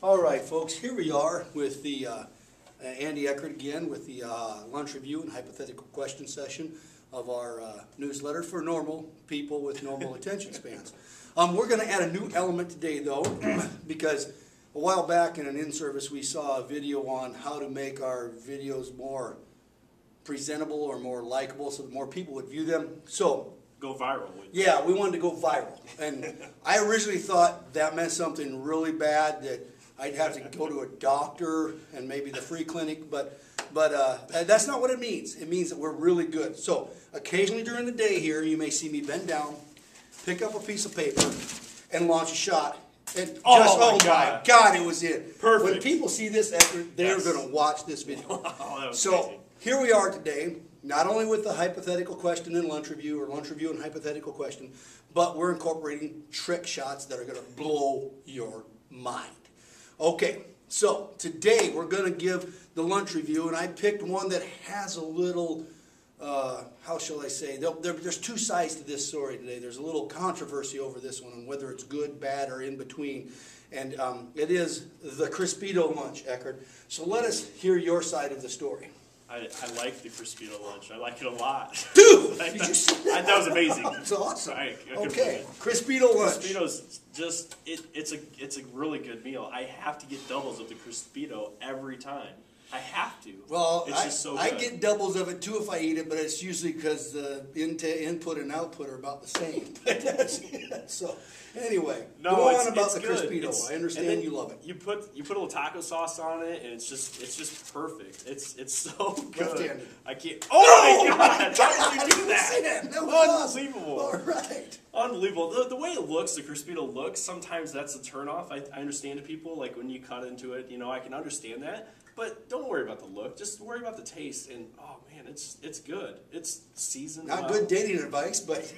All right, folks, here we are with the Andy Eckert again with the lunch review and hypothetical question session of our newsletter for normal people with normal attention spans. We're going to add a new element today, though, because a while back in an in-service we saw a video on how to make our videos more presentable or more likable so that more people would view them. So go viral. Yeah, we wanted to go viral. And I originally thought that meant something really bad, that I'd have to go to a doctor and maybe the free clinic, but that's not what it means. It means that we're really good. So occasionally during the day here, you may see me bend down, pick up a piece of paper, and launch a shot. And oh my God, it was it. Perfect. When people see this, they're going to watch this video. Oh, that was so crazy. Here we are today, not only with the hypothetical question and lunch review, or lunch review and hypothetical question, but we're incorporating trick shots that are going to blow your mind. Okay, so today we're going to give the lunch review, and I picked one that has a little, how shall I say, there's two sides to this story today. There's a little controversy over this one, on whether it's good, bad, or in between. And it is the Crispito lunch, Eckert. So let us hear your side of the story. I like the Crispito lunch. I like it a lot. Dude, did you see that? That was amazing. That's awesome. Okay, Crispito lunch. Crispito's just it's a really good meal. I have to get doubles of the Crispito every time. I have to. Well, it's just so good. I get doubles of it too if I eat it, but it's usually because the input and output are about the same. So anyway, go on about the Crispito. I understand you love it. You put a little taco sauce on it, and it's just perfect. It's so good. Left-handed. I can't. Oh my God! How did you do that? That was unbelievable. All right. Unbelievable. The way it looks, the Crispito looks, sometimes that's a turnoff. I understand to people, like when you cut into it, I can understand that. But don't worry about the look. Just worry about the taste. And oh man, it's good. It's seasoned. Not good dating advice, but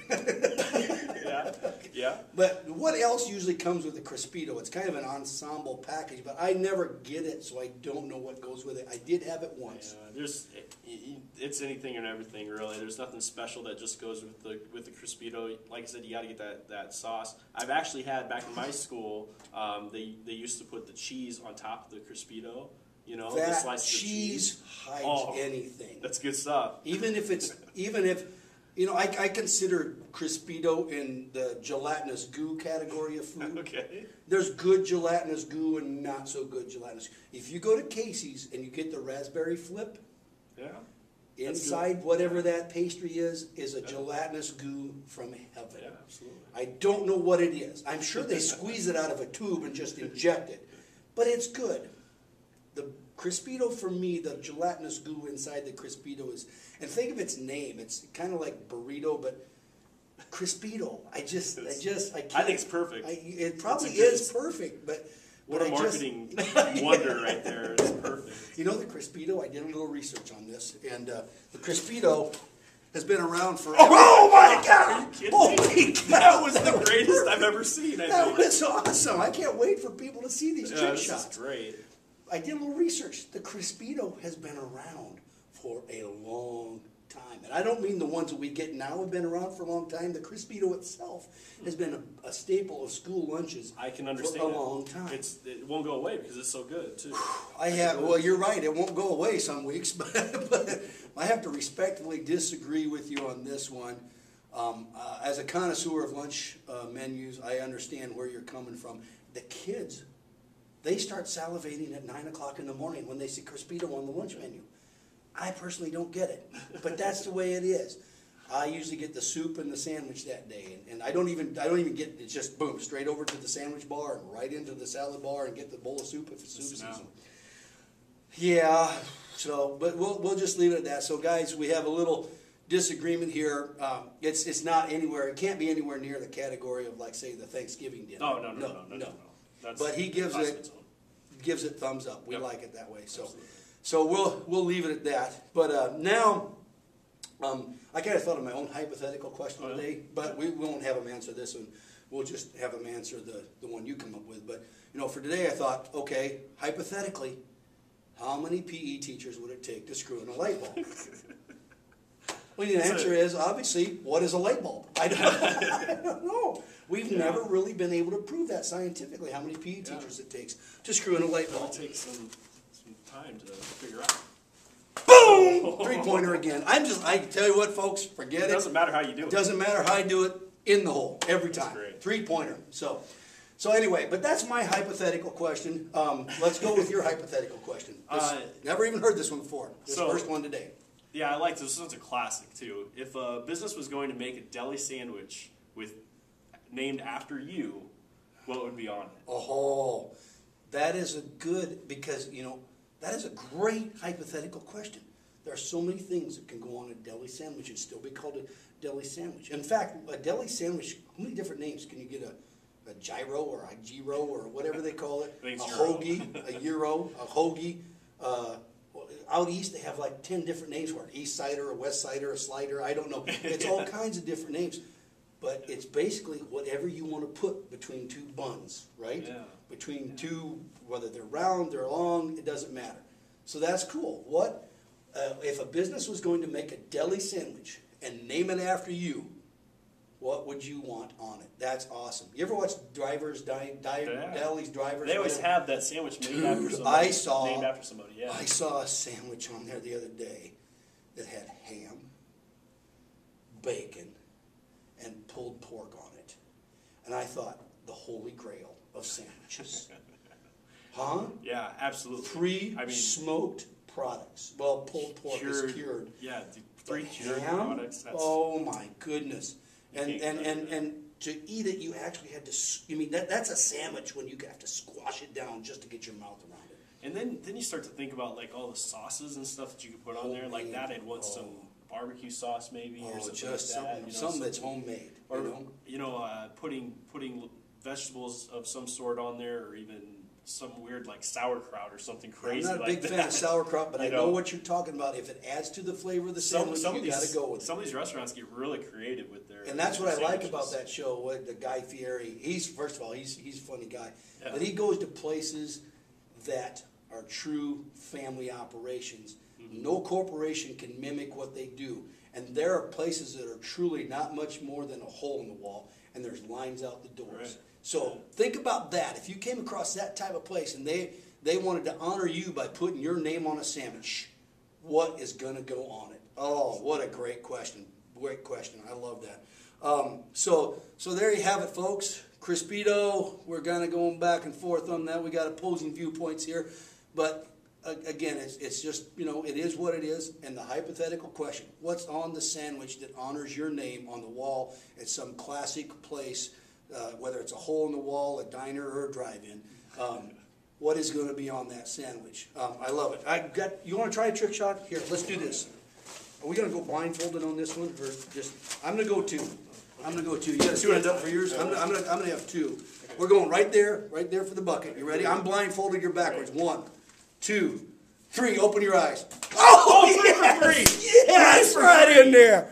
yeah. But what else usually comes with the Crispito? It's kind of an ensemble package, but I never get it, so I don't know what goes with it. I did have it once. Yeah, it's anything and everything really. There's nothing special that just goes with the Crispito. Like I said, you got to get that sauce. I've actually had back in my school. They used to put the cheese on top of the Crispito. That cheese hides anything. That's good stuff. Even if I consider Crispito in the gelatinous goo category of food. Okay. There's good gelatinous goo and not so good gelatinous goo. If you go to Casey's and you get the raspberry flip, inside whatever that pastry is a gelatinous goo from heaven. Yeah, absolutely. I don't know what it is. I'm sure they squeeze it out of a tube and just inject it, but it's good. The Crispito, for me, the gelatinous goo inside the Crispito is, and think of its name, it's kind of like burrito, but Crispito. I can't. I think it's perfect. It probably is perfect, but what a marketing wonder right there. It's perfect. The Crispito, I did a little research on this, and the Crispito has been around for... Oh my God! Are you kidding me? That was the greatest I've ever seen. That was awesome. I can't wait for people to see these trick shots. This is great. I did a little research. The Crispito has been around for a long time. And I don't mean the ones that we get now have been around for a long time. The Crispito itself has been a staple of school lunches I can understand for a long time. It won't go away because it's so good, too. Well, you're right. It won't go away some weeks. But I have to respectfully disagree with you on this one. As a connoisseur of lunch menus, I understand where you're coming from. The kids... they start salivating at 9 o'clock in the morning when they see Crispito on the lunch menu. I personally don't get it, but that's the way it is. I usually get the soup and the sandwich that day, and I don't even get it. Just boom, straight over to the sandwich bar and right into the salad bar and get the bowl of soup if it's soup season. Yeah, so but we'll just leave it at that. So guys, we have a little disagreement here. It's not anywhere. It can't be anywhere near the category of, like, say, the Thanksgiving dinner. Oh no. But he gives it thumbs up. We like it that way. So, absolutely. So we'll leave it at that. But now, I kind of thought of my own hypothetical question today, but we won't have him answer this one. We'll just have him answer the one you come up with. But for today, I thought, okay, hypothetically, how many PE teachers would it take to screw in a light bulb? Well, the answer is, obviously, what is a light bulb? I don't know. We've never really been able to prove that scientifically, how many PE teachers it takes to screw in a light bulb. It takes some time to figure out. Boom! 3-pointer again. I tell you what, folks, forget it. It doesn't matter how you do it. It doesn't matter how I do it, in the hole, every time. Great. 3-pointer. So anyway, but that's my hypothetical question. Let's go with your hypothetical question. Never even heard this one before. This first one today. Yeah, I like this. This one's a classic, too. If a business was going to make a deli sandwich named after you, what would be on it? Oh, that is a good, because, that is a great hypothetical question. There are so many things that can go on a deli sandwich and still be called a deli sandwich. In fact, a deli sandwich, how many different names can you get? A gyro or a gyro or whatever they call it? A hoagie, a gyro, a hoagie. Out east, they have like 10 different names for it. East Sider, a West Sider, a Slider, I don't know. It's all kinds of different names. But it's basically whatever you want to put between two buns, right? Yeah. Between two, whether they're round, they're long, it doesn't matter. So that's cool. If a business was going to make a deli sandwich and name it after you, what would you want on it? That's awesome. You ever watch Drivers, Delis, Drivers? They always have that sandwich named after somebody. Named after somebody, yeah. I saw a sandwich on there the other day that had ham, bacon, and pulled pork on it. And I thought, the holy grail of sandwiches. Huh? Yeah, absolutely. Pre-smoked products. Well, pulled pork is cured. Yeah, pre-cured ham? products. Oh my goodness. And to eat it, you actually had to, that's a sandwich when you have to squash it down just to get your mouth around it. And then you start to think about like all the sauces and stuff that you could put on there. Like that, I'd want some barbecue sauce maybe, or something just like that. Something that's homemade. Or putting vegetables of some sort on there, or even some weird like sauerkraut or something crazy. I'm not a like big fan of sauerkraut, but I know what you're talking about. If it adds to the flavor of the sandwich, you got to go with it. Some of these restaurants get really creative with their. And that's what I like about that show. The Guy Fieri. First of all, he's a funny guy, but he goes to places that are true family operations. Mm-hmm. No corporation can mimic what they do, and there are places that are truly not much more than a hole in the wall, and there's lines out the doors. Right. So think about that. If you came across that type of place and they wanted to honor you by putting your name on a sandwich, what is going to go on it? Oh, what a great question. Great question. I love that. So there you have it, folks. Crispito, we're kind of going back and forth on that. We got opposing viewpoints here. But again, it's just, it is what it is. And the hypothetical question, what's on the sandwich that honors your name on the wall at some classic place, whether it's a hole in the wall, a diner, or a drive-in? What is going to be on that sandwich? I love it. You want to try a trick shot? Here, let's do this. Are we going to go blindfolded on this one, or just? I'm going to go 2. You got to stand up for yours. I'm going to have 2. We're going right there for the bucket. You ready? I'm blindfolded. You're backwards. 1, 2, 3. Open your eyes. Oh, 3 for 3. Yes, right in there.